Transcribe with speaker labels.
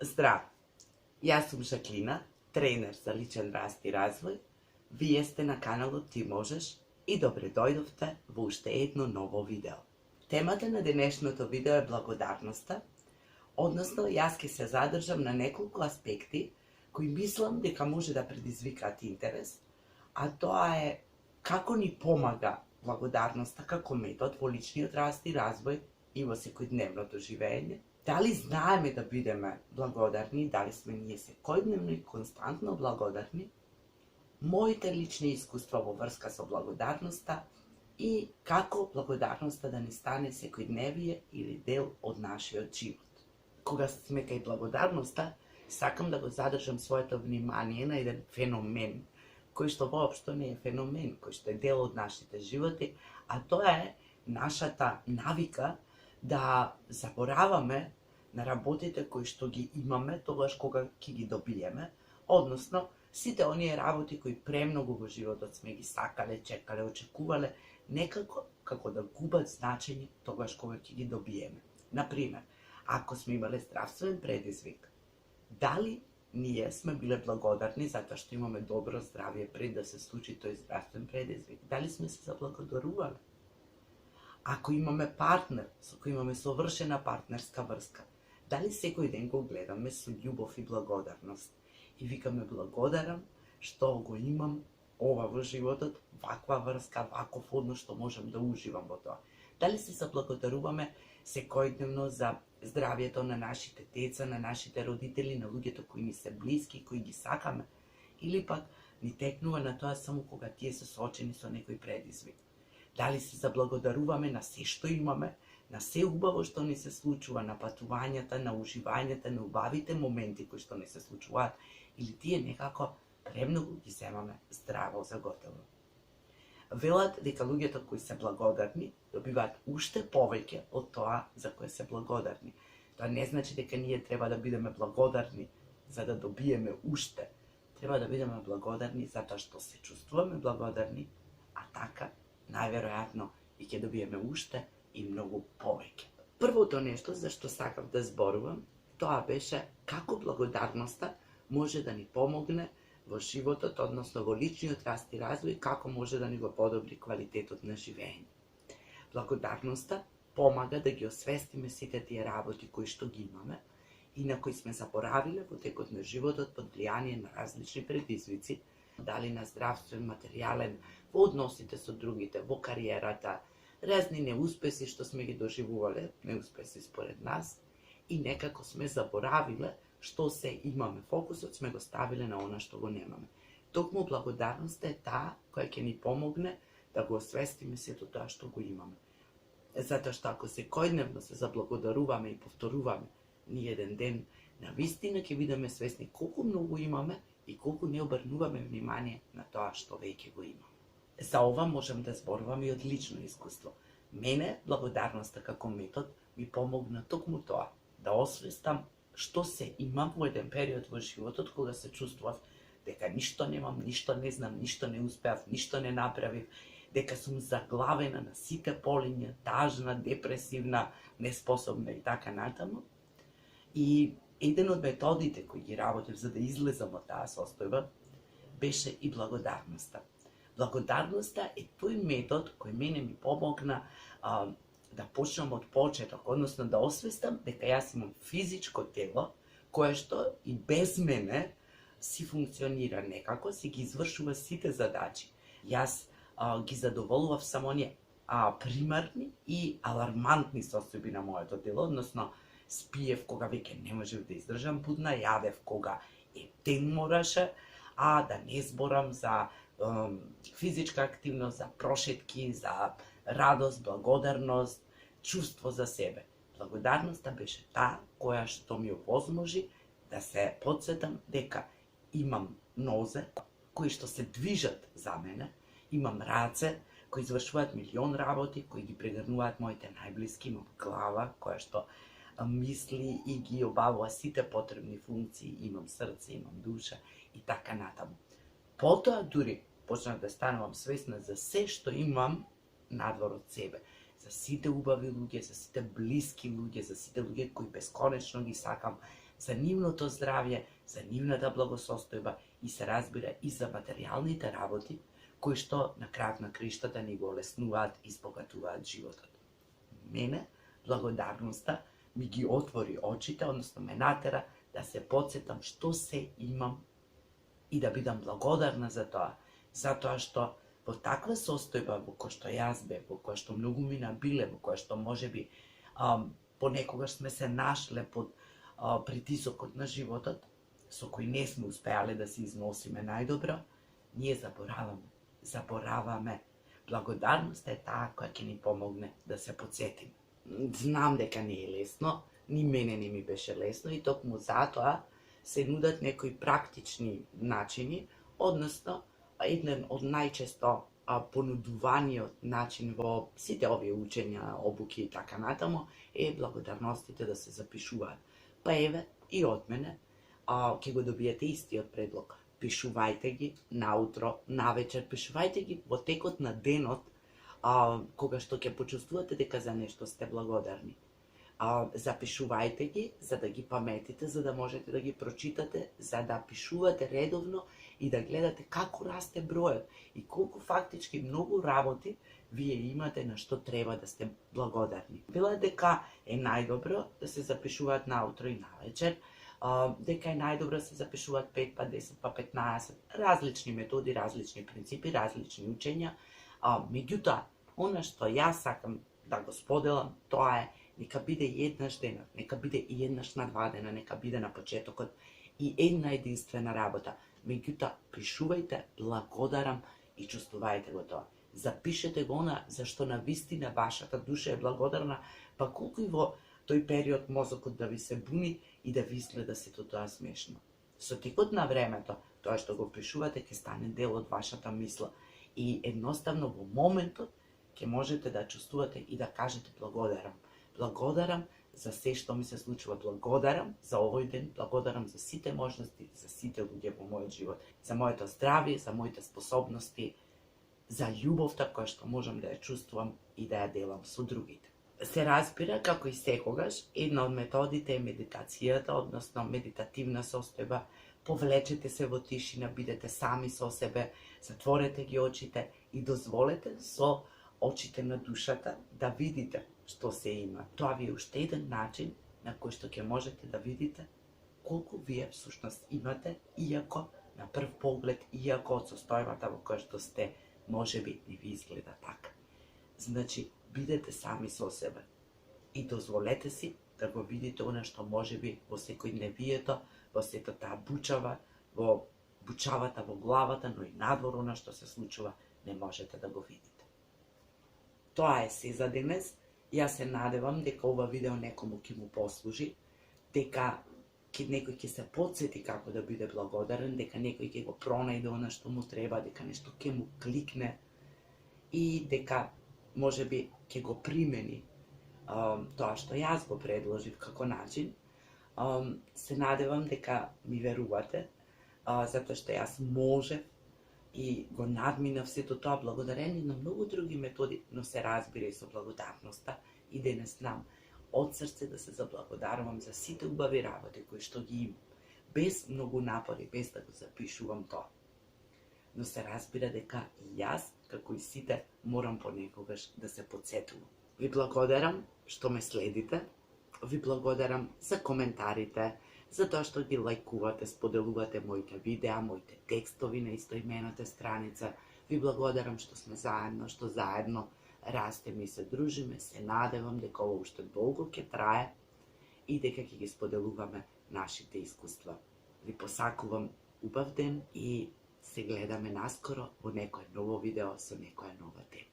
Speaker 1: Здрав! Јас сум Жаклина, тренер за личен раст и развој. Вие сте на каналот Ти можеш и добре дојдовте во уште едно ново видео. Темата на денешното видео е благодарноста, односно јас ќе се задржам на неколку аспекти кои мислам дека може да предизвикаат интерес, а тоа е како ни помага благодарноста како метод во личниот раст и развој и во секојдневното живење. Дали знаеме да бидеме благодарни, дали сме ние секојдневно и константно благодарни, моите лични искуства во врска со благодарноста и како благодарноста да не стане секојдневие или дел од нашиот живот. Кога сме кај благодарноста, сакам да го задржам своето внимание на еден феномен, кој што воопшто не е феномен, кој што е дел од нашите животи, а тоа е нашата навика да забораваме на работите кои што ги имаме тогаш кога ќе ги добиеме, односно сите оние работи кои премногу во животот сме ги сакале, чекале, очекувале, некако како да губат значење тогаш кога ќе ги добиеме. Например, ако сме имале здравствен предизвик, дали ние сме биле благодарни затоа што имаме добро здравје пред да се случи тој здравствен предизвик? Дали сме се заблагодарувале? Ако имаме партнер со кој имаме совршена партнерска врска, дали секој ден го гледаме со љубов и благодарност и викаме благодарам што го имам ова во животот, ваква врска, ваков однос што можам да уживам во тоа? Дали се заблагодаруваме секојдневно за здравјето на нашите деца, на нашите родители, на луѓето кои ни се блиски, кои ги сакаме, или пак ни текнува на тоа само кога тие се соочени со некој предизвик? Дали се заблагодаруваме на се што имаме, на се убаво што ни се случува, на патувањата, на уживањата, на убавите моменти кои што ни се случуваат, или тие некако премногу ги земаме здраво за готово? Велат дека луѓето кои се благодарни добиваат уште повеќе од тоа за кое се благодарни. Тоа не значи дека ние треба да бидеме благодарни за да добиеме уште. Треба да бидеме благодарни затоа што се чувствуваме благодарни, а така најверојатно и ќе добиеме уште и многу повеќе. Првото нешто за што сакав да зборувам, тоа беше како благодарноста може да ни помогне во животот, односно во личниот раст и развој, како може да ни го подобри квалитетот на живење. Благодарноста помага да ги освестиме сите тие работи кои што ги имаме и на кои сме заборавиле во текот на животот под влијание на различни предизвици, дали на здравствен, материјален, во односите со другите, во кариерата, разни неуспеси што сме ги доживувале, неуспеси според нас, и некако сме заборавиле што се имаме. Фокусот сме го ставиле на она што го немаме. Токму благодарноста е таа која ќе ни помогне да го освестиме сето тоа што го имаме. Затоа што ако секојдневно се заблагодаруваме и повторуваме ни еден ден, навистина ќе бидеме свесни колку многу имаме и колку не обрнуваме внимание на тоа што веќе го имаме. За ова можам да зборувам и од лично искуство. Мене благодарноста како метод ми помогна токму тоа, да освестам што се имам во еден период во животот кога се чувствував дека ништо немам, ништо не знам, ништо не успеав, ништо не направив, дека сум заглавена на сите полиња, тажна, депресивна, неспособна и така натаму. И еден од методите кои ги работев за да излезам од таа состојба беше и благодарноста. Благодарноста е тој метод кој мене ми помогна да почнам од почеток, односно да освестам дека јас имам физичко тело кое што и без мене си функционира некако, си ги извршува сите задачи. Јас ги задоволував само оние примарни и алармантни состојби на моето тело, односно спиев кога веќе не можев да издржам будна, јадев кога ден мораше, да не зборам за физичка активност, за прошетки, за радост, благодарност, чувство за себе. Благодарноста беше таа која што ми овозможи да се потсетам дека имам нозе кои што се движат за мене, имам раце кои извршуваат милион работи, кои ги прегрнуваат моите најблиски, имам глава која што мисли и ги обавува сите потребни функции, имам срце, имам душа и така натаму. Потоа дури почнав да станувам свесна за се што имам надвор од себе, за сите убави луѓе, за сите блиски луѓе, за сите луѓе кои бесконечно ги сакам, за нивното здравје, за нивната благосостојба и се разбира и за материјалните работи, кои што на крајот на криштата ни го олеснуваат и збогатуваат животот. Мене благодарноста ми ги отвори очите, односно ме натера да се потсетам што се имам и да бидам благодарна за тоа. Затоа што во таква состојба во која што јас бев, во која што многу ми набиле, во која што можеби понекогаш сме се нашле под притисокот на животот, со кој не сме успеале да се износиме најдобро, ние забораваме. Благодарноста е таа која ќе ни помогне да се потсетиме. Знам дека не е лесно, ни мене не ми беше лесно и токму затоа се нудат некои практични начини, односно еден од најчесто понудуваниот начин во сите овие учења, обуки и така натаму е благодарностите да се запишуваат. Па еве и од мене ќе го добиете истиот предлог. Пишувајте ги наутро, навечер, пишувајте ги во текот на денот, кога што ќе почувствувате дека за нешто сте благодарни. Запишувајте ги, за да ги паметите, за да можете да ги прочитате, за да пишувате редовно и да гледате како расте бројот и колку фактички многу работи вие имате на што треба да сте благодарни. Велат дека е најдобро да се запишуваат наутро и навечер, дека е најдобро да се запишуваат 5 па 10 па 15, различни методи, различни принципи, различни учења. Меѓутоа, она што јас сакам да го споделам, тоа е нека биде еднаш денот, нека биде и еднаш на 2 дена, нека биде на почетокот и една единствена работа. Меѓутоа, пишувајте благодарам и чувствувајте го тоа. Запишете го она за што навистина вашата душа е благодарна, па колку и во тој период мозокот да ви се буни и да ви изгледа сето тоа смешно. Со текот на времето, тоа што го пишувате ќе стане дел од вашата мисла и едноставно во моментот ќе можете да чувствувате и да кажете благодарам. Благодарам за се што ми се случува, благодарам за овој ден, благодарам за сите можности, за сите луѓе во мојот живот, за моето здравје, за моите способности, за љубовта која што можам да ја чувствувам и да ја делам со другите. Се разбира, како и секогаш, една од методите е медитацијата, односно медитативна состојба. Повлечете се во тишина, бидете сами со себе, затворете ги очите и дозволете со очите на душата да видите што се има. Тоа ви е уште еден начин на кој што ќе можете да видите колку вие всушност имате, иако на прв поглед, иако од состојбата во која што сте, можеби не ви изгледа така. Значи, бидете сами со себе и дозволете си да го видите она што можеби во секојдневието, во сето таа бучава, во бучавата во главата, но и надвор она што се случува, не можете да го видите. Тоа е се за денес. Јас се надевам дека ова видео некому ќе му послужи, дека некој ќе се потсети како да биде благодарен, дека некој ќе го пронајде она што му треба, дека нешто ќе му кликне и дека можеби ќе го примени тоа што јас го предложив како начин. Се надевам дека ми верувате, затоа што јас можев и го надминав сето тоа благодарение на многу други методи, но се разбира и со благодарноста. И денес знам од срце да се заблагодарувам за сите убави работи кои што ги имам, без многу напори, без да го запишувам тоа. Но се разбира дека и јас, како и сите, морам понекогаш да се потсетувам. Ви благодарам што ме следите, ви благодарам за коментарите, за тоа што ги лајкувате, споделувате моите видеа, моите текстови на истоимената страница. Ви благодарам што сме заедно, што заедно растеме и се дружиме. Се надевам дека ова уште долго ќе трае и дека ќе ги споделуваме нашите искуства. Ви посакувам убав ден и се гледаме наскоро во некое ново видео со некоја нова тема.